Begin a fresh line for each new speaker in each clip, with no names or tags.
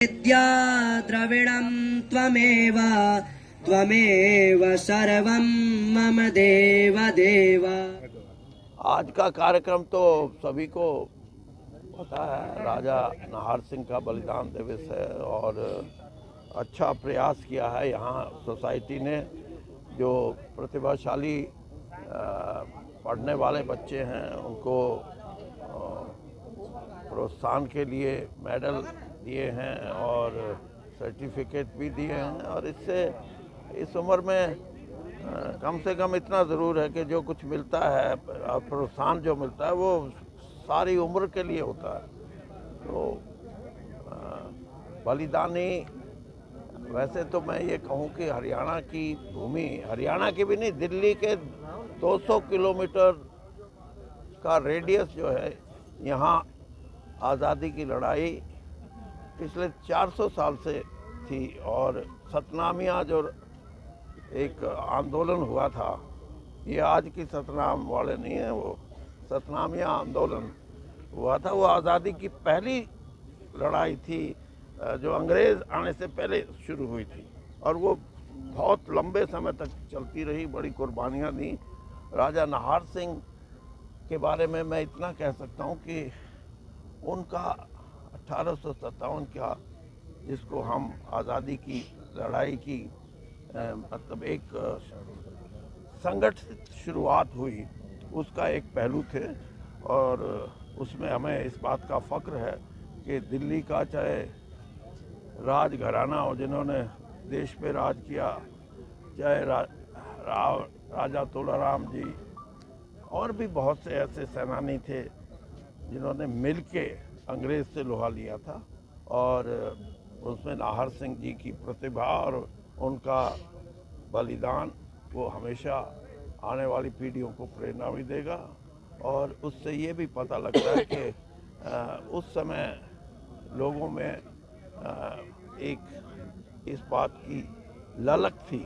विद्या द्रविणं त्वमेव त्वमेव सर्वं मम देव देव।
आज का कार्यक्रम तो सभी को पता है, राजा नाहर सिंह का बलिदान दिवस है और अच्छा प्रयास किया है यहाँ सोसाइटी ने। जो प्रतिभाशाली पढ़ने वाले बच्चे हैं उनको प्रोत्साहन के लिए मेडल दिए हैं और सर्टिफिकेट भी दिए हैं। और इससे इस उम्र में कम से कम इतना ज़रूर है कि जो कुछ मिलता है, प्रोत्साहन जो मिलता है वो सारी उम्र के लिए होता है। तो बलिदानी, वैसे तो मैं ये कहूँ कि हरियाणा की भूमि, हरियाणा की भी नहीं, दिल्ली के 200 किलोमीटर का रेडियस जो है, यहाँ आज़ादी की लड़ाई पिछले 400 साल से थी। और सतनामिया जो एक आंदोलन हुआ था, ये आज की सतनाम वाले नहीं है, वो सतनामिया आंदोलन हुआ था। वो आज़ादी की पहली लड़ाई थी जो अंग्रेज़ आने से पहले शुरू हुई थी और वो बहुत लंबे समय तक चलती रही, बड़ी कुर्बानियाँ दी। राजा नाहर सिंह के बारे में मैं इतना कह सकता हूँ कि उनका 1857 का, जिसको हम आज़ादी की लड़ाई की मतलब एक संगठित शुरुआत हुई, उसका एक पहलू थे। और उसमें हमें इस बात का फ़ख्र है कि दिल्ली का चाहे राज घराना हो जिन्होंने देश पे राज किया, चाहे राजा तुलाराम जी और भी बहुत से ऐसे सेनानी थे जिन्होंने मिल के अंग्रेज़ से लोहा लिया था। और उसमें नाहर सिंह जी की प्रतिभा और उनका बलिदान वो हमेशा आने वाली पीढ़ियों को प्रेरणा भी देगा। और उससे ये भी पता लगता है कि उस समय लोगों में एक इस बात की ललक थी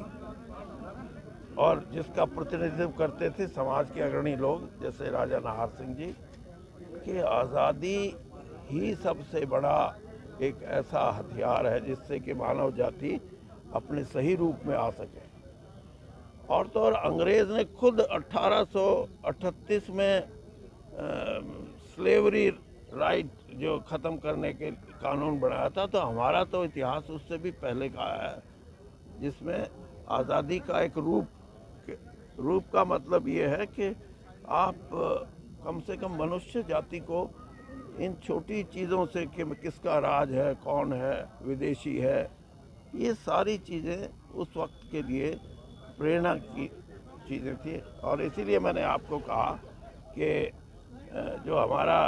और जिसका प्रतिनिधित्व करते थे समाज के अग्रणी लोग जैसे राजा नाहर सिंह जी, कि आज़ादी ही सबसे बड़ा एक ऐसा हथियार है जिससे कि मानव जाति अपने सही रूप में आ सके। और तो और अंग्रेज़ ने खुद 1838 में स्लेवरी राइट जो ख़त्म करने के कानून बनाया था। तो हमारा तो इतिहास उससे भी पहले का है, जिसमें आज़ादी का एक रूप का मतलब ये है कि आप कम से कम मनुष्य जाति को इन छोटी चीज़ों से कि किसका राज है, कौन है, विदेशी है, ये सारी चीज़ें उस वक्त के लिए प्रेरणा की चीज़ें थी। और इसीलिए मैंने आपको कहा कि जो हमारा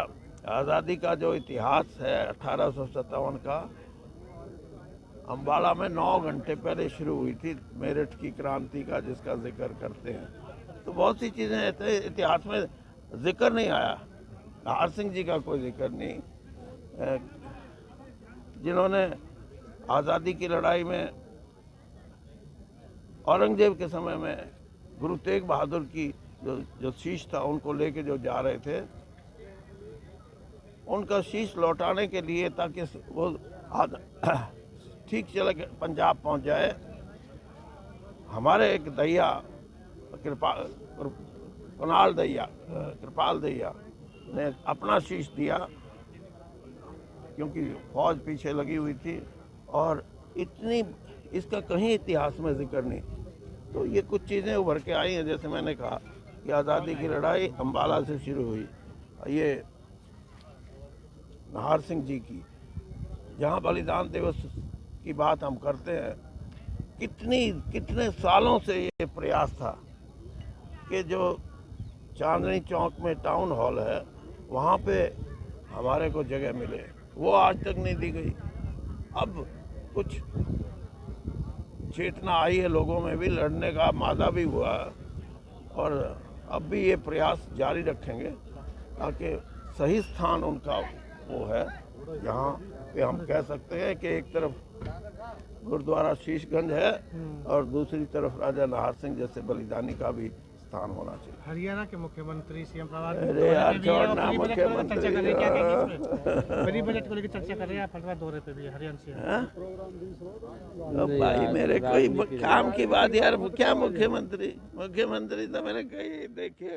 आज़ादी का जो इतिहास है 1857 का, अम्बाला में 9 घंटे पहले शुरू हुई थी, मेरठ की क्रांति का जिसका जिक्र करते हैं। तो बहुत सी चीज़ें ऐसे इतिहास में जिक्र नहीं आया। नाहर सिंह जी का कोई जिक्र नहीं, जिन्होंने आज़ादी की लड़ाई में औरंगजेब के समय में गुरु तेग बहादुर की जो शीश था उनको लेके जो जा रहे थे, उनका शीश लौटाने के लिए ताकि वो ठीक चले पंजाब पहुंच जाए, हमारे एक दैया कृपाल दैया ने अपना शीश दिया, क्योंकि फौज पीछे लगी हुई थी और इतनी इसका कहीं इतिहास में जिक्र नहीं। तो ये कुछ चीज़ें उभर के आई हैं। जैसे मैंने कहा कि आज़ादी की लड़ाई अम्बाला से शुरू हुई, ये नाहर सिंह जी की जहाँ बलिदान दिवस की बात हम करते हैं, कितने सालों से ये प्रयास था कि जो चांदनी चौक में टाउन हॉल है वहाँ पे हमारे को जगह मिले, वो आज तक नहीं दी गई। अब कुछ चेतना आई है लोगों में भी, लड़ने का मादा भी हुआ और अब भी ये प्रयास जारी रखेंगे ताकि सही स्थान उनका वो है, जहाँ पे हम कह सकते हैं कि एक तरफ गुरुद्वारा शीशगंज है और दूसरी तरफ राजा नाहर सिंह जैसे बलिदानी का भी स्थान स्थान होना चाहिए।
हरियाणा के मुख्यमंत्री सीएम फवाद
अरे यार छोड़ना मुख्यमंत्री
बड़ी बजट को लेकर चर्चा कर रहे हैं, फटवा दौरे पे भी हरियाणा से।
अब भाई मेरे कोई काम की बात यार, क्या मुख्यमंत्री तो मैंने कही देखे।